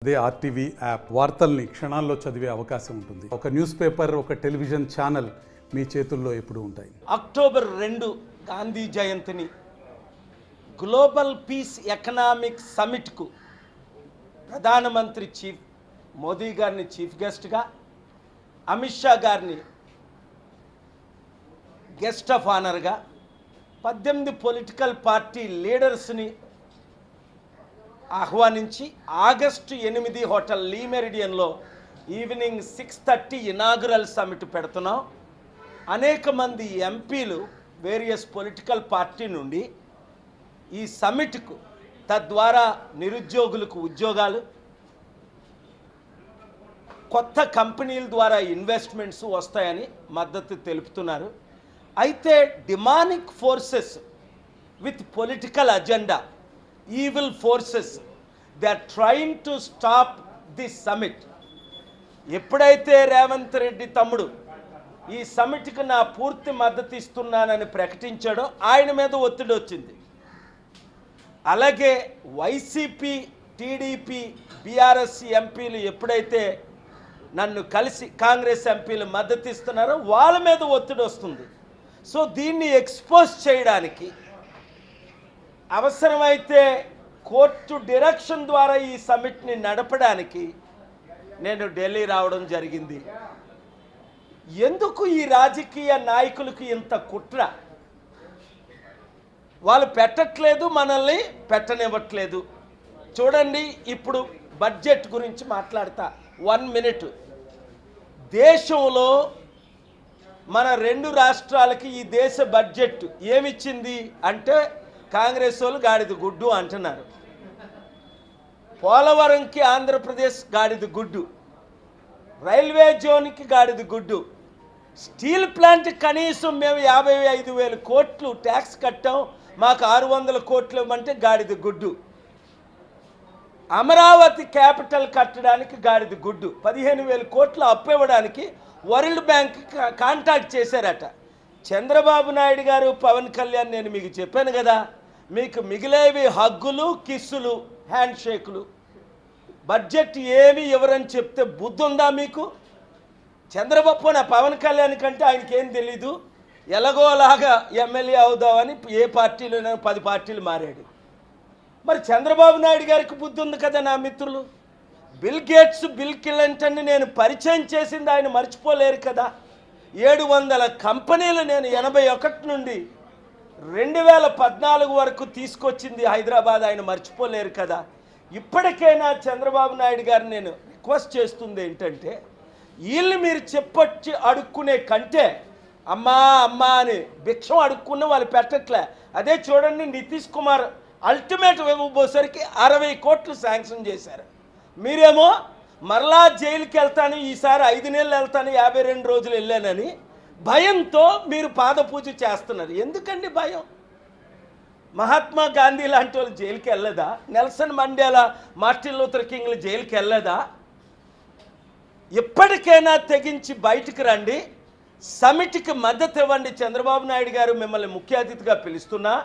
అదే RTV app వార్తల్ని క్షణాల్లో చదివే అవకాశం ఉంటుంది. ఒక న్యూస్ పేపర్, ఒక టెలివిజన్ ఛానల్ మీ చేతుల్లో ఎప్పుడూ ఉంటాయి. అక్టోబర్ 2 గాంధీ జయంతిని గ్లోబల్ పీస్ ఎకనామిక్ సమిట్కు ప్రధానమంత్రి మోదీ గారిని చీఫ్ గెస్ట్గా, అమిత్ షా గారిని గెస్ట్ ఆఫ్ ఆనర్గా, 18 పొలిటికల్ పార్టీ లీడర్స్ని ఆహ్వానించి ఆగస్టు 8 హోటల్ లీ మెరిడియన్లో ఈవినింగ్ 6:30 ఇనాగురల్ సమిట్ పెడుతున్నాం. అనేక మంది ఎంపీలు వేరియస్ పొలిటికల్ పార్టీ నుండి ఈ సమిట్కు, తద్వారా నిరుద్యోగులకు ఉద్యోగాలు, కొత్త కంపెనీల ద్వారా ఇన్వెస్ట్మెంట్స్ వస్తాయని మద్దతు తెలుపుతున్నారు. అయితే demonic forces with political agenda, evil forces, they are trying to stop this summit. ఎప్పుడైతే రేవంత్ రెడ్డి తమ్ముడు ఈ సమిట్కి నా పూర్తి మద్దతు ఇస్తున్నానని ప్రకటించాడో ఆయన మీద ఒత్తిడి వచ్చింది. అలాగే వైసీపీ, టీడీపీ, బీఆర్ఎస్ ఎంపీలు ఎప్పుడైతే నన్ను కలిసి కాంగ్రెస్ ఎంపీలు మద్దతు ఇస్తున్నారో వాళ్ళ మీద ఒత్తిడి వస్తుంది. సో దీన్ని ఎక్స్పోజ్ చేయడానికి, అవసరమైతే కోర్టు డైరెక్షన్ ద్వారా ఈ సమిట్ని నడపడానికి నేను ఢిల్లీ రావడం జరిగింది. ఎందుకు ఈ రాజకీయ నాయకులకు ఇంత కుట్ర? వాళ్ళు పెట్టట్లేదు, మనల్ని పెట్టనివ్వట్లేదు. చూడండి, ఇప్పుడు బడ్జెట్ గురించి మాట్లాడతా 1 మినిట్. దేశంలో మన 2 రాష్ట్రాలకి ఈ దేశ బడ్జెట్ ఏమిచ్చింది అంటే కాంగ్రెస్ వాళ్ళు గాడిద గుడ్డు అంటున్నారు. పోలవరంకి ఆంధ్రప్రదేశ్ గాడిద గుడ్డు, రైల్వే జోన్కి గాడిద గుడ్డు, స్టీల్ ప్లాంట్ కనీసం మేము 55,000 కోట్లు ట్యాక్స్ కట్టాం, మాకు 600 కోట్లు ఇవ్వమంటే గాడిద గుడ్డు. అమరావతి క్యాపిటల్ కట్టడానికి గాడిద గుడ్డు, 15,000 కోట్లు అప్పు ఇవ్వడానికి వరల్డ్ బ్యాంక్ కాంటాక్ట్ చేశారట. చంద్రబాబు నాయుడు గారు, పవన్ కళ్యాణ్, నేను మీకు చెప్పాను కదా, మీకు మిగిలేవి హగ్గులు, కిస్సులు, హ్యాండ్ షేకులు. బడ్జెట్ ఏమి ఎవరని చెప్తే బుద్ధి ఉందా మీకు? చంద్రబాబు నా పవన్ కళ్యాణ్ కంటే ఆయనకి ఏం తెలీదు, ఎలాగోలాగా ఎమ్మెల్యే అవుదామని ఏ పార్టీలోనైనా 10 పార్టీలు మారాడు. మరి చంద్రబాబు నాయుడు గారికి బుద్ధి ఉంది కదా నా మిత్రులు. బిల్ గేట్స్, బిల్ క్లింటన్ని నేను పరిచయం చేసింది ఆయన మర్చిపోలేరు కదా. 700 కంపెనీలు నేను 81 నుండి 2014 వరకు తీసుకొచ్చింది హైదరాబాద్ ఆయన మర్చిపోలేరు కదా. ఇప్పటికైనా చంద్రబాబు నాయుడు గారిని నేను రిక్వెస్ట్ చేస్తుంది ఏంటంటే, వీళ్ళని మీరు చెప్పొచ్చి అడుక్కునే కంటే అమ్మా అమ్మా అని భిక్షం అడుక్కున్న వాళ్ళు పెట్టట్లే. అదే చూడండి, నితీష్ కుమార్ అల్టిమేట్ ఇవ్వబోసరికి 60 కోట్లు శాంక్షన్ చేశారు. మీరేమో మరలా జైలుకి వెళ్తాను, ఈసారి 5 నెలలు వెళ్తాను, 52 రోజులు వెళ్ళానని భయంతో మీరు పాదపూజ చేస్తున్నారు. ఎందుకండి భయం? మహాత్మా గాంధీ లాంటి వాళ్ళు జైలుకి వెళ్ళదా? నెల్సన్ మండేలా, మార్టిన్ లూథర్ కింగ్లు జైలుకి వెళ్ళదా? ఎప్పటికైనా తెగించి బయటికి రండి, సమిట్కి మద్దతు ఇవ్వండి. చంద్రబాబు నాయుడు గారు మిమ్మల్ని ముఖ్య అతిథిగా పిలుస్తున్నా,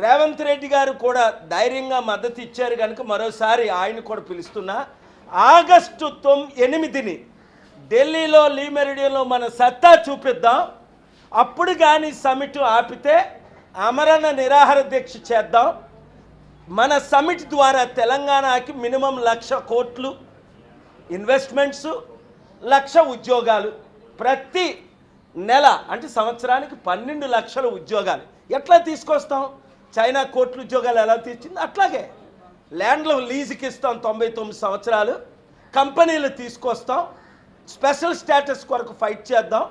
రేవంత్ రెడ్డి గారు కూడా ధైర్యంగా మద్దతు ఇచ్చారు కనుక మరోసారి ఆయన కూడా పిలుస్తున్నా. ఆగస్టు 8ని ఢిల్లీలో లీ మెరిడియన్లో మన సత్తా చూపిద్దాం. అప్పుడు కానీ సమిట్ ఆపితే ఆమరణ నిరాహార దీక్ష చేద్దాం. మన సమిట్ ద్వారా తెలంగాణకి మినిమం 1,00,000 కోట్లు ఇన్వెస్ట్మెంట్స్, 1,00,000 ఉద్యోగాలు, ప్రతి నెల అంటే సంవత్సరానికి 12 లక్షల ఉద్యోగాలు ఎట్లా తీసుకొస్తాం? చైనా కోట్ల ఉద్యోగాలు ఎలా తీర్చింది అట్లాగే ల్యాండ్లో లీజుకి ఇస్తాం 99 సంవత్సరాలు, కంపెనీలు తీసుకొస్తాం, స్పెషల్ స్టేటస్ కొరకు ఫైట్ చేద్దాం,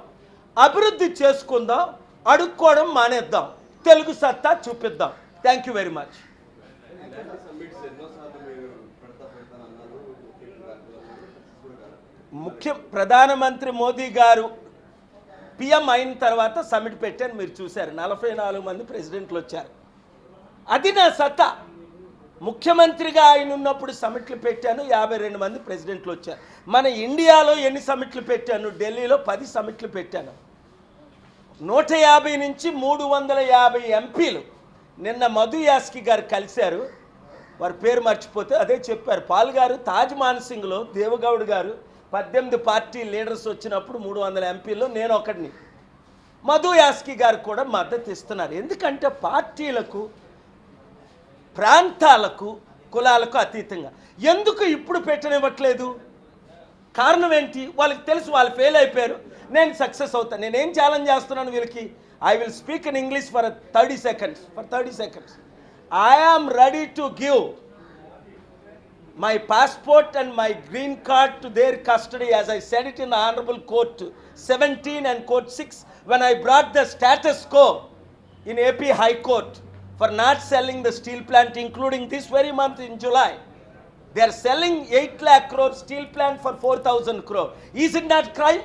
అభివృద్ధి చేసుకుందాం, అడుక్కోవడం మానేద్దాం, తెలుగు సత్తా చూపిద్దాం. Thank you very much. ప్రధానమంత్రి మోదీ గారు పిఎం అయిన తర్వాత సమిట్ పెట్టాను, మీరు చూశారు. 44 మంది ప్రెసిడెంట్లు వచ్చారు. అది నా సత్తా. ముఖ్యమంత్రిగా ఆయన ఉన్నప్పుడు సమిట్లు పెట్టాను, 52 మంది ప్రెసిడెంట్లు వచ్చారు. మన ఇండియాలో ఎన్ని సమిట్లు పెట్టాను? ఢిల్లీలో 10 సమిట్లు పెట్టాను. 150 నుంచి 350 ఎంపీలు నిన్న మధు యాస్కి గారు కలిశారు. వారి పేరు మర్చిపోతే అదే చెప్పారు. పాల్ గారు తాజ్ మాన్సింగ్లో దేవగౌడ్ గారు 18 పార్టీ లీడర్స్ వచ్చినప్పుడు 300 ఎంపీల్లో నేను ఒకడిని. మధు యాస్కి గారు కూడా మద్దతు ఇస్తున్నారు. ఎందుకంటే పార్టీలకు, ప్రాంతాలకు, కులాలకు అతీతంగా ఎందుకు ఇప్పుడు పెట్టనివ్వట్లేదు? కారణం ఏంటి? వాళ్ళకి తెలుసు వాళ్ళు ఫెయిల్ అయిపోయారు, నేను సక్సెస్ అవుతాను. నేనేం ఛాలెంజ్ చేస్తున్నాను వీళ్ళకి? I will speak in English for 30 seconds. I am ready to give my passport and my green card to their custody, as I said it in the Honorable Court 17 and Court 6 when I brought the status quo in AP High Court for not selling the steel plant, including this very month in July. They are selling 8 lakh crore steel plant for 4,000 crore. Is it not crime?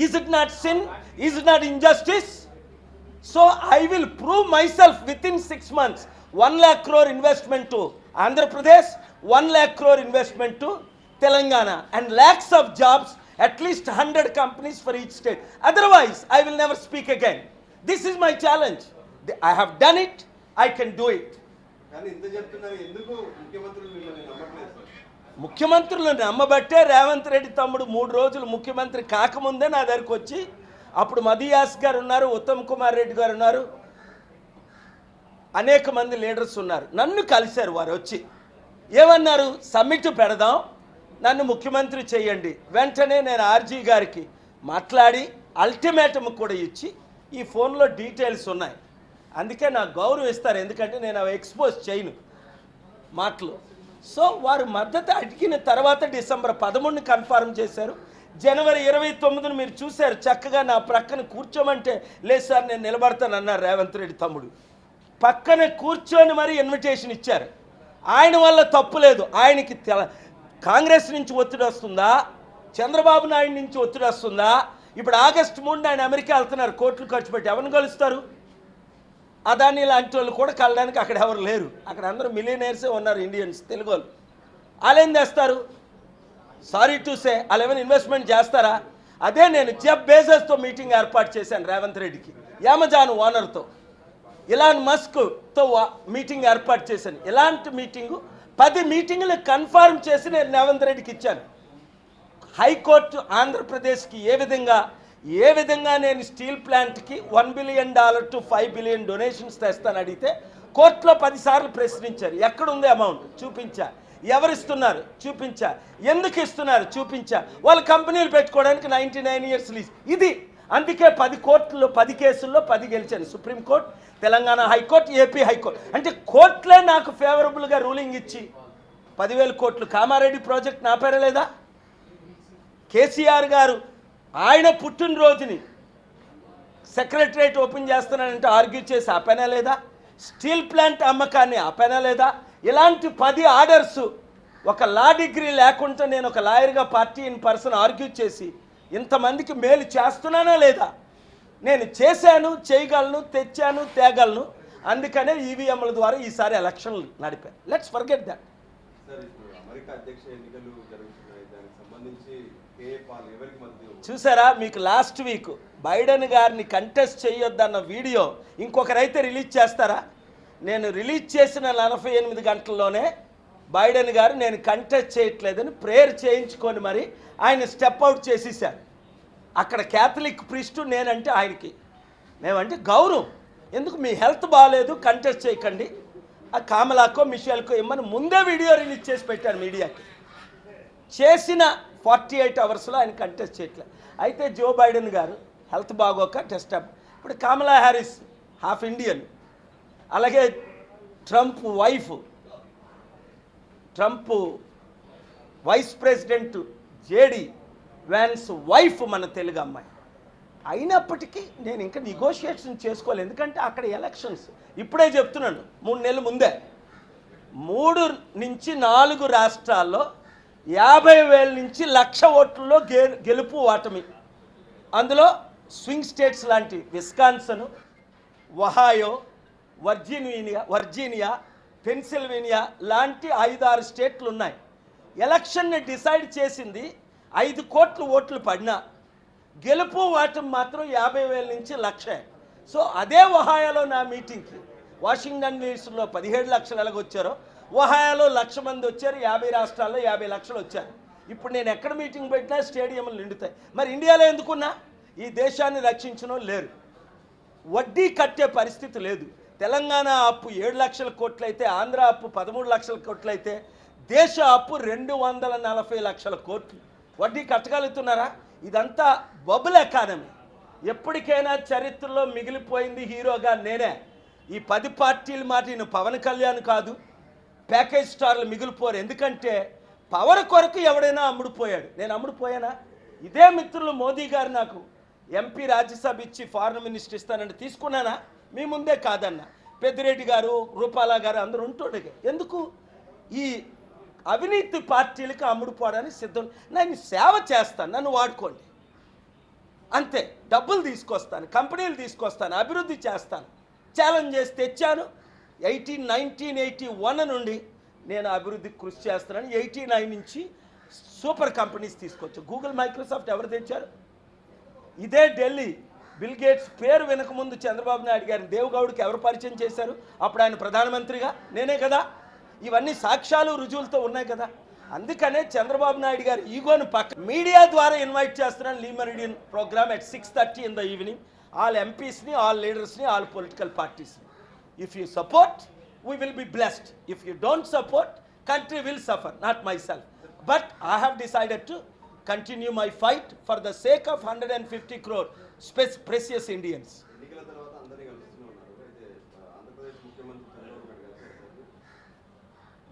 Is it not sin? Is it not injustice? So I will prove myself within 6 months. 1 lakh crore investment to Andhra Pradesh, 1 lakh crore investment to Telangana, and lakhs of jobs, at least 100 companies for each state. Otherwise, I will never speak again. This is my challenge. I have done it, I can do it. ముఖ్యమంత్రులు నమ్మబట్టే రేవంత్ రెడ్డి తమ్ముడు 3 రోజులు ముఖ్యమంత్రి కాకముందే నా దగ్గరికి వచ్చి, అప్పుడు మధుయాస్ గారు ఉన్నారు, ఉత్తమ్ కుమార్ రెడ్డి గారు ఉన్నారు, అనేక మంది లీడర్స్ ఉన్నారు, నన్ను కలిశారు. వారు వచ్చి ఏమన్నారు? సమ్మిట్ పెడదాం, నన్ను ముఖ్యమంత్రి చేయండి. వెంటనే నేను ఆర్జీ గారికి మాట్లాడి అల్టిమేటమ్ కూడా ఇచ్చి, ఈ ఫోన్లో డీటెయిల్స్ ఉన్నాయి, అందుకే నాకు గౌరవం ఇస్తారు, ఎందుకంటే నేను అవి ఎక్స్పోజ్ చేయను మాటలు. సో వారు మద్దతు అడిగిన తర్వాత డిసెంబర్ 13ని కన్ఫర్మ్ చేశారు. జనవరి 29ని మీరు చూశారు, చక్కగా నా ప్రక్కన కూర్చోమంటే లేదు సార్ నేను నిలబడతాను అన్నారు రేవంత్ రెడ్డి తమ్ముడు. పక్కన కూర్చొని మరి ఇన్విటేషన్ ఇచ్చారు. ఆయన వల్ల తప్పు లేదు. ఆయనకి కాంగ్రెస్ నుంచి ఒత్తిడి వస్తుందా, చంద్రబాబు నాయుడు నుంచి ఒత్తిడి వస్తుందా? ఇప్పుడు ఆగస్టు 3 ఆయన అమెరికా వెళ్తున్నారు, కోట్లు ఖర్చు పెట్టి. ఎవరిని కలుస్తారు? అదాని లాంటి వాళ్ళు కూడా కలడానికి అక్కడ ఎవరు లేరు. అక్కడ అందరూ మిలియనర్సే ఉన్నారు, ఇండియన్స్, తెలుగు వాళ్ళు. వాళ్ళు ఏం చేస్తారు? సారీ టు సే, వాళ్ళు ఏమైనా ఇన్వెస్ట్మెంట్ చేస్తారా? అదే నేను జెఫ్ బేజోస్తో మీటింగ్ ఏర్పాటు చేశాను రేవంత్ రెడ్డికి, అమెజాన్ ఓనర్తో, ఇలాన్ మస్క్తో మీటింగ్ ఏర్పాటు చేశాను. ఇలాంటి మీటింగు 10 మీటింగులు కన్ఫర్మ్ చేసి నేను రేవంత్ రెడ్డికి ఇచ్చాను. హైకోర్టు ఆంధ్రప్రదేశ్కి ఏ విధంగా నేను స్టీల్ ప్లాంట్కి $1 billion to $5 billion డొనేషన్స్ తెస్తాను అడిగితే కోర్టులో 10 సార్లు ప్రశ్నించారు. ఎక్కడుంది అమౌంట్? చూపించా. ఎవరిస్తున్నారు? చూపించా. ఎందుకు ఇస్తున్నారు? చూపించా. వాళ్ళ కంపెనీలు పెట్టుకోవడానికి 99 years లీజ్. ఇది అందుకే 10 కోర్టుల్లో 10 కేసుల్లో 10 గెలిచాను. Supreme court, Telangana high court, AP high court. అంటే కోర్టులే నాకు ఫేవరబుల్గా రూలింగ్ ఇచ్చి 10,000 కోట్లు కామారెడ్డి ప్రాజెక్ట్ నా పేరే లేదా? కేసీఆర్ గారు ఆయన పుట్టినరోజుని సెక్రటరేట్ ఓపెన్ చేస్తున్నానంటే ఆర్గ్యూ చేసి ఆపేనా లేదా? స్టీల్ ప్లాంట్ అమ్మకాన్ని ఆపేనా లేదా? ఇలాంటి 10 ఆర్డర్స్ ఒక లా డిగ్రీ లేకుండా నేను ఒక లాయర్గా పార్టీ ఇన్ పర్సన్ ఆర్గ్యూ చేసి ఇంతమందికి మేలు చేస్తున్నానా లేదా? నేను చేశాను, చేయగలను, తెచ్చాను, తేగలను. అందుకనే ఈవీఎంల ద్వారా ఈసారి ఎలక్షన్లు నడిపాను. Let's forget that. చూసారా, మీకు లాస్ట్ వీక్ బైడెన్ గారిని కంటెస్ట్ చేయొద్దన్న వీడియో ఇంకొకరైతే రిలీజ్ చేస్తారా? నేను రిలీజ్ చేసిన 48 గంటల్లోనే బైడెన్ గారు నేను కంటెస్ట్ చేయట్లేదని ప్రేయర్ చేయించుకొని మరి ఆయన స్టెప్ అవుట్ చేసేసారు. అక్కడ క్యాథలిక్ ప్రీస్టు, నేనంటే ఆయనకి మేమంటే గౌరవం. ఎందుకు? మీ హెల్త్ బాగాలేదు, కంటెస్ట్ చేయకండి, ఆ కామలాకో మిషేల్కో ఇమ్మని ముందే వీడియో రిలీజ్ చేసి పెట్టాను మీడియాకి. చేసిన 48 అవర్స్లో ఆయన కంటెస్ట్ చేయట్లేదు. అయితే జో బైడెన్ గారు హెల్త్ బాగోక టెస్ట్ అప్. ఇప్పుడు కమలా హ్యారిస్ హాఫ్ ఇండియన్, అలాగే Trump vice president JD Vance wife మన తెలుగు అమ్మాయి. అయినప్పటికీ నేను ఇంకా నెగోషియేషన్ చేసుకోలేదు, ఎందుకంటే అక్కడ ఎలక్షన్స్. ఇప్పుడే చెప్తున్నాను, 3 నెలల ముందే 3 నుంచి 4 రాష్ట్రాల్లో 50,000 నుంచి 1,00,000 ఓట్లలో గెలుపు ఓటమి. అందులో స్వింగ్ స్టేట్స్ లాంటి విస్కాన్సన్, ఒహాయో, వర్జీనియా, పెన్సిల్వేనియా లాంటి 5-6 స్టేట్లు ఉన్నాయి. ఎలక్షన్ని డిసైడ్ చేసింది 5 కోట్ల ఓట్లు పడినా గెలుపు ఓటమి మాత్రం 50,000 నుంచి 1,00,000. సో అదే ఒహాయోలో నా మీటింగ్కి వాషింగ్టన్ డీసీలో 17 లక్షలు ఎలాగొచ్చారో ఒహాయోలో 1,00,000 మంది వచ్చారు, 50 రాష్ట్రాల్లో 50 లక్షలు వచ్చారు. ఇప్పుడు నేను ఎక్కడ మీటింగ్ పెట్టినా స్టేడియంలు నిండుతాయి. మరి ఇండియాలో ఎందుకున్నా? ఈ దేశాన్ని రక్షించడం లేరు, వడ్డీ కట్టే పరిస్థితి లేదు. తెలంగాణ అప్పు 7 లక్షల కోట్లు అయితే, ఆంధ్ర అప్పు 13 లక్షల కోట్లు అయితే, దేశ అప్పు 240 లక్షల కోట్లు. వడ్డీ కట్టగలుగుతున్నారా? ఇదంతా బబుల్ ఎకానమీ. ఎప్పటికైనా చరిత్రలో మిగిలిపోయింది హీరోగా నేనే. ఈ 10 పార్టీల మాట నేను పవన్ కళ్యాణ్ కాదు, ప్యాకేజ్ స్టార్లు మిగిలిపోరు. ఎందుకంటే పవర్ కొరకు ఎవడైనా అమ్ముడుపోయాడు, నేను అమ్ముడుపోయానా? ఇదే మిత్రులు మోదీ గారు నాకు ఎంపీ రాజ్యసభ ఇచ్చి ఫారెన్ మినిస్టర్ ఇస్తానంటే తీసుకున్నానా? మీ ముందే కాదన్న. పెద్దిరెడ్డి గారు, రూపాలా గారు అందరూ ఉంటుండే. ఎందుకు? ఈ అవినీతి పార్టీలకు అమ్ముడుపోవడానికి సిద్ధం. నేను సేవ చేస్తాను, నన్ను వాడుకోండి అంతే. డబ్బులు తీసుకొస్తాను, కంపెనీలు తీసుకొస్తాను, అభివృద్ధి చేస్తాను. ఛాలెంజ్ చేసి తెచ్చాను. 1981 నుండి నేను అభివృద్ధికి కృషి చేస్తున్నాను. 89 నుంచి సూపర్ కంపెనీస్ తీసుకొచ్చాను. గూగుల్, మైక్రోసాఫ్ట్ ఎవరు తెచ్చారు? ఇదే ఢిల్లీ బిల్ గేట్స్ పేరు వినకముందు చంద్రబాబు నాయుడు గారిని దేవగౌడ్కి ఎవరు పరిచయం చేశారు? అప్పుడు ఆయన ప్రధానమంత్రిగా నేనే కదా. ఇవన్నీ సాక్ష్యాలు రుజువులతో ఉన్నాయి కదా. అందుకనే చంద్రబాబు నాయుడు గారు ఈగోను పక్క మీడియా ద్వారా ఇన్వైట్ చేస్తున్నాను. Le Meridien program at 6:30 in the evening. All ఎంపీస్ని, ఆల్ లీడర్స్ని, ఆల్ పొలిటికల్ పార్టీస్ని. If you support, we will be blessed. If you don't support, country will suffer, not myself. But I have decided to continue my fight for the sake of 150 crore precious Indians.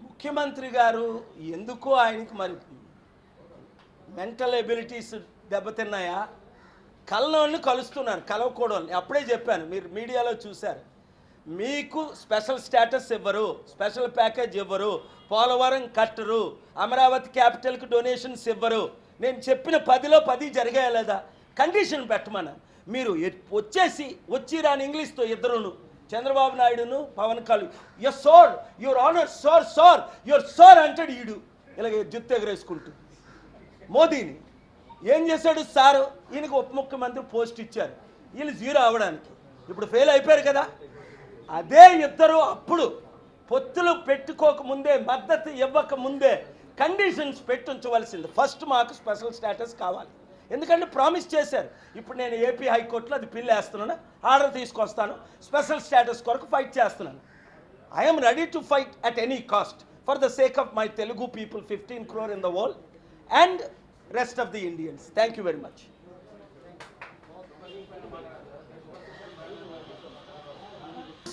ముఖ్యమంత్రి గారు ఎందుకో ఆయనకి మరి mental abilities దెబ్బతిన్నాయా? కలనోళ్ళని కలుస్తున్నారు, కలవకూడని. అప్పుడే చెప్పాను, మీరు మీడియాలో చూశారు. మీకు స్పెషల్ స్టేటస్ ఇవ్వరు, స్పెషల్ ప్యాకేజ్ ఇవ్వరు, పోలవరం కట్టరు, అమరావతి క్యాపిటల్కి డొనేషన్స్ ఇవ్వరు. నేను చెప్పిన 10లో 10 జరిగాయా లేదా? కండిషన్ పెట్టమన్నా. మీరు వచ్చి రాని ఇంగ్లీష్తో ఇద్దరును, చంద్రబాబు నాయుడును Pawan Kalyan, yes sir, your honour sir, sir your sir అంటాడు. ఈడు ఇలాగ జుత్తు ఎగరేసుకుంటూ. మోదీని ఏం చేశాడు సారు? ఈయనకు ఉప ముఖ్యమంత్రి పోస్ట్ ఇచ్చారు, వీళ్ళు 0 అవ్వడానికి. ఇప్పుడు ఫెయిల్ అయిపోయారు కదా. అదే ఇద్దరు అప్పుడు పొత్తులు పెట్టుకోకముందే, మద్దతు ఇవ్వకముందే కండిషన్స్ పెట్టుంచవలసింది. ఫస్ట్ మాకు స్పెషల్ స్టేటస్ కావాలి, ఎందుకంటే ప్రామిస్ చేశారు. ఇప్పుడు నేను ఏపీ హైకోర్టులో అది పిల్ వేస్తున్నాను, ఆర్డర్ తీసుకొస్తాను, స్పెషల్ స్టేటస్ కొరకు ఫైట్ చేస్తున్నాను. I'm ready to fight at any cost for the sake of my Telugu people, 15 crore in the world and rest of the Indians. Thank you very much.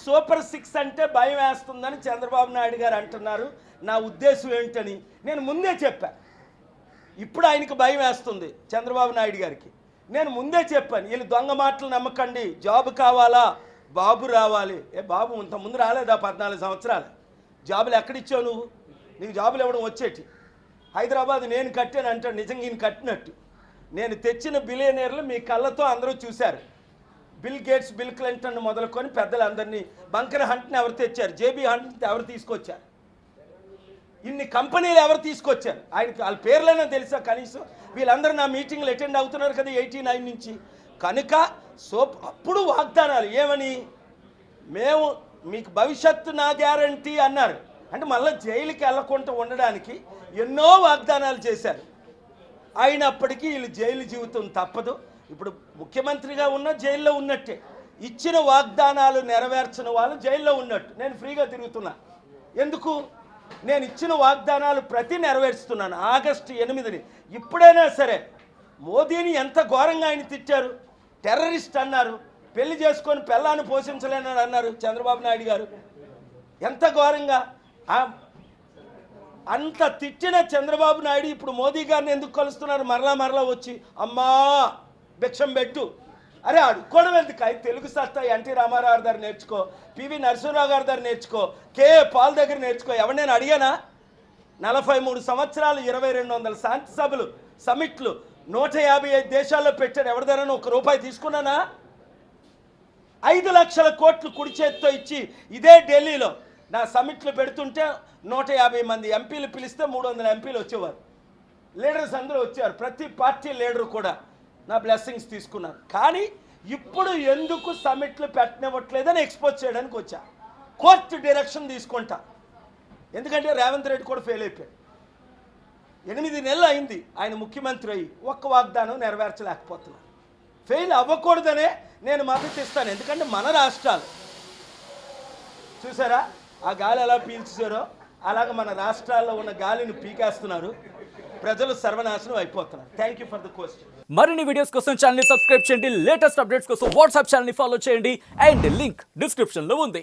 Super 6 అంటే భయం వేస్తుందని చంద్రబాబు నాయుడు గారు అంటున్నారు. నా ఉద్దేశం ఏంటని నేను ముందే చెప్పాను. ఇప్పుడు ఆయనకి భయం వేస్తుంది చంద్రబాబు నాయుడు గారికి. నేను ముందే చెప్పాను, వీళ్ళు దొంగ మాటలు నమ్మకండి, జాబ్ కావాలా, బాబు రావాలి. బాబు ఇంతకుముందు రాలేదా? 14 సంవత్సరాలు జాబులు ఎక్కడిచ్చావు నువ్వు? నీకు జాబులు ఇవ్వడం వచ్చేటి. హైదరాబాద్ నేను కట్టాను అంటాడు, నిజంగా ఈయన కట్టినట్టు. నేను తెచ్చిన బిలియనీర్లు మీ కళ్ళతో అందరూ చూశారు. బిల్ గేట్స్, బిల్ క్లింటన్ మొదలుకొని పెద్దలందరినీ. బంకర్ హంట్ని ఎవరు తెచ్చారు? జేబీ హంట్ని ఎవరు తీసుకొచ్చారు? ఇన్ని కంపెనీలు ఎవరు తీసుకొచ్చారు? ఆయనకి వాళ్ళ పేర్లైనా తెలుసా కనీసం? వీళ్ళందరూ నా మీటింగ్లు అటెండ్ అవుతున్నారు కదా 89 నుంచి. కనుక అప్పుడు వాగ్దానాలు ఏమని? మేము మీకు భవిష్యత్తు నా గ్యారంటీ అన్నారు. అంటే మళ్ళీ జైలుకి వెళ్ళకుండా ఉండడానికి ఎన్నో వాగ్దానాలు చేశారు. అయినప్పటికీ వీళ్ళు జైలు జీవితం తప్పదు. ఇప్పుడు ముఖ్యమంత్రిగా ఉన్న జైల్లో ఉన్నట్టే. ఇచ్చిన వాగ్దానాలు నెరవేర్చిన వాళ్ళు జైల్లో ఉన్నట్టు. నేను ఫ్రీగా తిరుగుతున్నా. ఎందుకు? నేను ఇచ్చిన వాగ్దానాలు ప్రతి నెరవేరుస్తున్నాను. ఆగస్టు 8ని ఇప్పుడైనా సరే మోదీని ఎంత ఘోరంగా ఆయన తిట్టారు. టెర్రరిస్ట్ అన్నారు, పెళ్లి చేసుకొని పెళ్ళాన్ని పోషించలేనని అన్నారు చంద్రబాబు నాయుడు గారు. ఎంత ఘోరంగా అంత తిట్టిన చంద్రబాబు నాయుడు ఇప్పుడు మోదీ గారిని ఎందుకు కలుస్తున్నారు? మరలా వచ్చి అమ్మా భిక్షం పెట్టు. అరే అడుక్కోవడం ఎందుకు? తెలుగు సత్తా ఎన్టీ రామారావు గారు నేర్చుకో, పివి నరసింహరావు గారి దగ్గర నేర్చుకో, కే పాల్ దగ్గర నేర్చుకో. ఎవరినైనా అడిగానా? 43 సంవత్సరాలు 2200 శాంతి సభలు, సమిట్లు 155 దేశాల్లో పెట్టాను. ఎవరి దగ్గర ₹1 తీసుకున్నానా? 5 లక్షల కోట్లు కుడి చేతితో ఇచ్చి ఇదే ఢిల్లీలో నా సమిట్లు పెడుతుంటే 150 మంది ఎంపీలు పిలిస్తే 300 ఎంపీలు వచ్చేవారు. లీడర్స్ అందరూ వచ్చారు. ప్రతి పార్టీ లీడరు కూడా నా బ్లెస్సింగ్స్ తీసుకున్నారు. కానీ ఇప్పుడు ఎందుకు సమిట్లు పెట్టనివ్వట్లేదని ఎక్స్పోజ్ చేయడానికి వచ్చా. కోర్టు డైరెక్షన్ తీసుకుంటా. ఎందుకంటే రేవంత్ రెడ్డి కూడా ఫెయిల్ అయిపోయాడు. 8 నెలలు అయింది ఆయన ముఖ్యమంత్రి అయ్యి, ఒక్క వాగ్దానం నెరవేర్చలేకపోతున్నారు. ఫెయిల్ అవ్వకూడదనే నేను మద్దతు ఇస్తాను. ఎందుకంటే మన రాష్ట్రాలు చూసారా ఆ గాలి ఎలా పీల్చారో అలాగ మన రాష్ట్రాల్లో ఉన్న గాలిని పీకేస్తున్నారు. ప్రజలు సర్వనాశనం అయిపోతున్నారు. Thank you for the question. మరిన్ని వీడియోస్ కోసం ఛానల్ ని సబ్స్క్రైబ్ చేయండి. లేటెస్ట్ అప్డేట్స్ కోసం వాట్సాప్ ఛానల్ ని ఫాలో చేయండి. అండ్ లింక్ డిస్క్రిప్షన్ లో ఉంది.